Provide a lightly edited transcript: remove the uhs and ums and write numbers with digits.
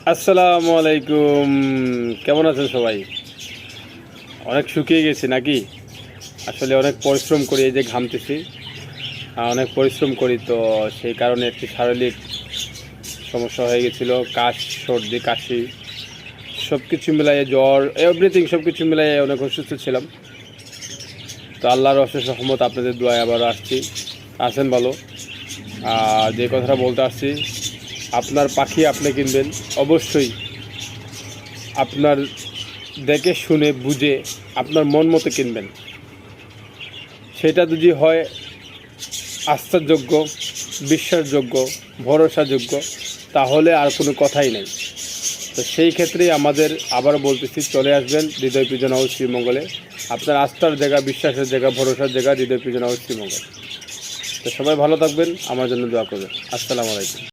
আসসালামু আলাইকুম। কেমন আছেন সবাই? অনেক শুকিয়ে গেছি নাকি? আসলে অনেক পরিশ্রম করি, এই যে ঘামতেছি, অনেক পরিশ্রম করি, তো সেই কারণে একটি শারীরিক সমস্যা হয়ে গেছিলো। কাশ, সর্দি, কাশি সব কিছু মিলাইয়ে, জ্বর, এভরিথিং সব কিছু মিলাইয়ে অনেক অসুস্থ ছিলাম। তো আল্লাহর অশেষ রহমত, আপনাদের দোয়ায় আবারও আসছি, আছেন ভালো। আর যে কথাটা বলতে আসছি, আপনার পাখি আপনি কিনবেন অবশ্যই আপনার দেখে শুনে বুঝে আপনার মন মতো কিনবেন। সেটা যদি হয় আস্থাযোগ্য, বিশ্বাসযোগ্য, ভরসাযোগ্য, তাহলে আর কোনো কথাই নেই। তো সেই ক্ষেত্রেই আমাদের আবারও বলতেছি, চলে আসবেন হৃদয় পিজন হাউস শ্রীমঙ্গলে। আপনার আস্থার জায়গা, বিশ্বাসের জায়গা, ভরসার জায়গা হৃদয় পিজন হাউস শ্রীমঙ্গল। তো সবাই ভালো থাকবেন, আমার জন্য দোয়া করবেন। আসসালামু আলাইকুম।